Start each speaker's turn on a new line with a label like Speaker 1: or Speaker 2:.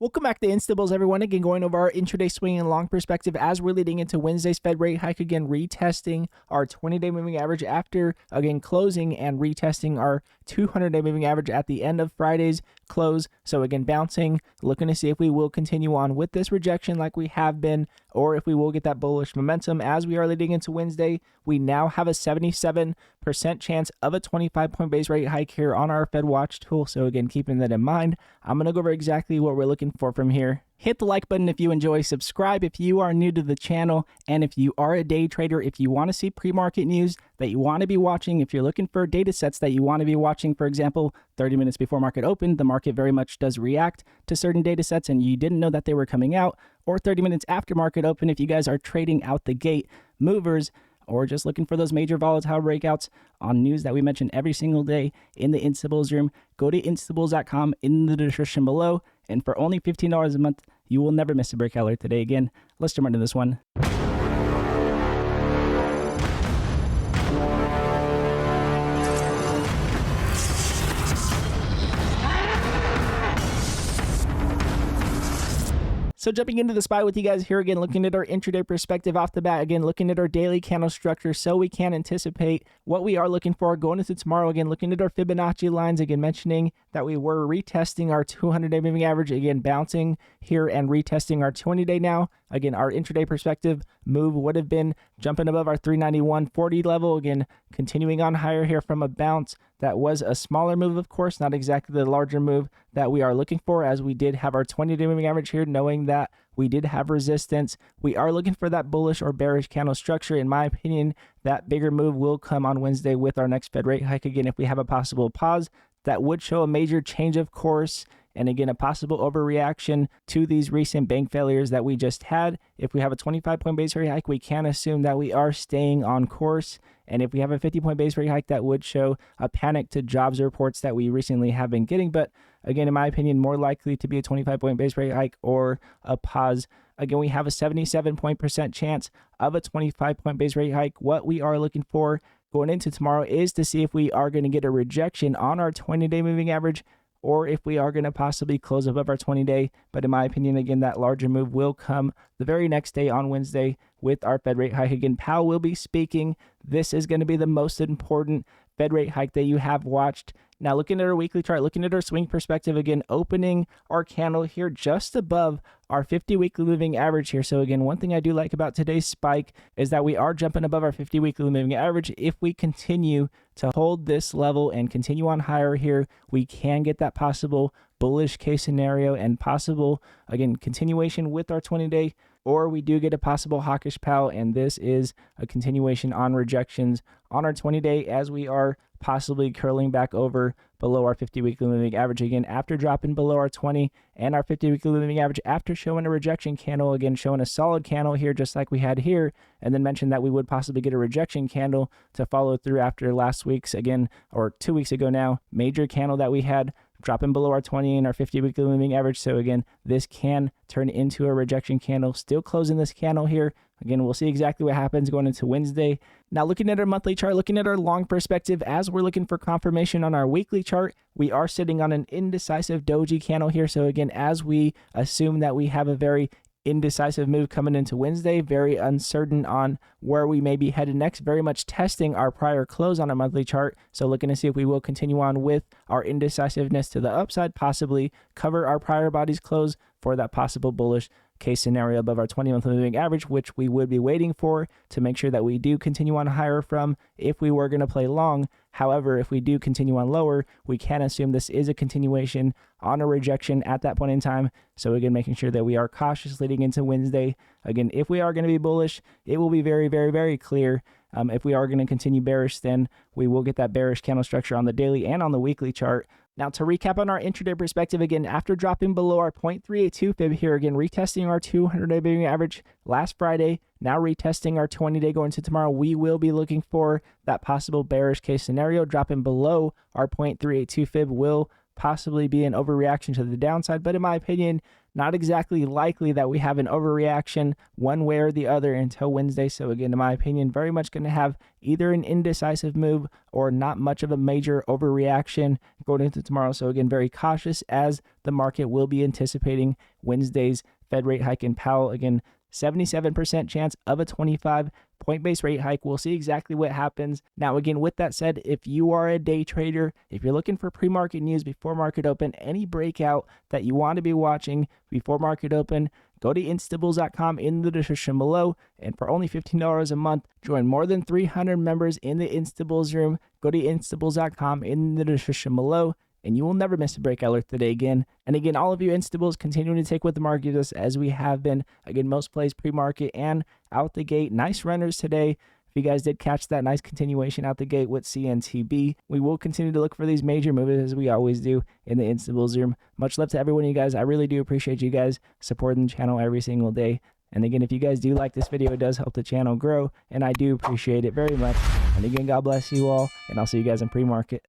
Speaker 1: Welcome back to Instabills, everyone. Again, going over our intraday swing and long perspective as we're leading into Wednesday's Fed rate hike. Again, retesting our 20-day moving average after, again, closing and retesting our 200-day moving average at the end of Friday's close. So again, bouncing, looking to see if we will continue on with this rejection like we have been, or if we will get that bullish momentum as we are leading into Wednesday. We now have a 77% chance of a 25-point base rate hike here on our Fed Watch tool. So again, keeping that in mind, I'm going to go over exactly what we're looking for from here. Hit the like button if you enjoy, subscribe if you are new to the channel, and if you are a day trader, if you want to see pre-market news that you want to be watching, if you're looking for data sets that you want to be watching, for example, 30 minutes before market open, the market very much does react to certain data sets and you didn't know that they were coming out, or 30 minutes after market open if you guys are trading out the gate movers, or just looking for those major volatile breakouts on news that we mention every single day in the Instabills room, go to instabills.com in the description below. And for only $15 a month, you will never miss a breakout alert today. Again, let's jump into this one. So jumping into the spot with you guys here again, looking at our intraday perspective off the bat, again, looking at our daily candle structure so we can anticipate what we are looking for going into tomorrow. Again, looking at our Fibonacci lines, again, mentioning that we were retesting our 200-day moving average, again, bouncing here and retesting our 20-day now. Again, our intraday perspective move would have been jumping above our 391.40 level. Again, continuing on higher here from a bounce. That was a smaller move, of course, not exactly the larger move that we are looking for, as we did have our 20-day moving average here, knowing that we did have resistance. We are looking for that bullish or bearish candle structure. In my opinion, that bigger move will come on Wednesday with our next Fed rate hike. Again, if we have a possible pause, that would show a major change of course. And again, a possible overreaction to these recent bank failures that we just had. If we have a 25-point base rate hike, we can assume that we are staying on course. And if we have a 50-point base rate hike, that would show a panic to jobs reports that we recently have been getting. But again, in my opinion, more likely to be a 25-point base rate hike or a pause. Again, we have a 77% chance of a 25-point base rate hike. What we are looking for going into tomorrow is to see if we are going to get a rejection on our 20-day moving average, or if we are going to possibly close above our 20-day. But in my opinion, again, that larger move will come the very next day on Wednesday with our Fed rate hike. Again, Powell will be speaking. This is going to be the most important Fed rate hike that you have watched. Now, looking at our weekly chart, looking at our swing perspective, again, opening our candle here just above our 50 weekly moving average here. So again, one thing I do like about today's spike is that we are jumping above our 50 weekly moving average. If we continue to hold this level and continue on higher here, we can get that possible bullish case scenario and possible, again, continuation with our 20-day, or we do get a possible hawkish Powell, and this is a continuation on rejections on our 20-day as we are possibly curling back over below our 50 weekly moving average again after dropping below our 20 and our 50 weekly moving average after showing a rejection candle, again showing a solid candle here just like we had here, and then mentioned that we would possibly get a rejection candle to follow through after last week's, again, or 2 weeks ago now, major candle that we had dropping below our 20 and our 50 weekly moving average. So again, this can turn into a rejection candle, still closing this candle here. Again, we'll see exactly what happens going into Wednesday. Now, looking at our monthly chart, looking at our long perspective, as we're looking for confirmation on our weekly chart, we are sitting on an indecisive doji candle here. So again, as we assume that we have a very indecisive move coming into Wednesday, very uncertain on where we may be headed next, very much testing our prior close on a monthly chart. So looking to see if we will continue on with our indecisiveness to the upside, possibly cover our prior body's close for that possible bullish case scenario above our 20-month moving average, which we would be waiting for to make sure that we do continue on higher from if we were going to play long. However, if we do continue on lower, we can assume this is a continuation on a rejection at that point in time. So again, making sure that we are cautious leading into Wednesday. Again, if we are going to be bullish, it will be very, very, very clear. If we are going to continue bearish, then we will get that bearish candle structure on the daily and on the weekly chart. Now, to recap on our intraday perspective, again, after dropping below our 0.382 fib here, again, retesting our 200-day moving average last Friday, now retesting our 20-day going to tomorrow, we will be looking for that possible bearish case scenario. Dropping below our 0.382 fib will possibly be an overreaction to the downside, but in my opinion, not exactly likely that we have an overreaction one way or the other until Wednesday. So again, in my opinion, very much going to have either an indecisive move or not much of a major overreaction going into tomorrow. So again, very cautious as the market will be anticipating Wednesday's Fed rate hike in Powell. Again, 77% chance of a 25 point base rate hike. We'll see exactly what happens. Now, again, with that said, if you are a day trader, if you're looking for pre-market news before market open, any breakout that you want to be watching before market open, go to instables.com in the description below. And for only $15 a month, join more than 300 members in the Instables room. Go to instables.com in the description below, and you will never miss a breakout alert today again. And again, all of you Instables continuing to take what the market gives us as we have been. Again, most plays pre-market and out the gate. Nice runners today. If you guys did catch that, nice continuation out the gate with CNTB. We will continue to look for these major moves as we always do in the Instables room. Much love to every one of you guys. I really do appreciate you guys supporting the channel every single day. And again, if you guys do like this video, it does help the channel grow, and I do appreciate it very much. And again, God bless you all, and I'll see you guys in pre-market.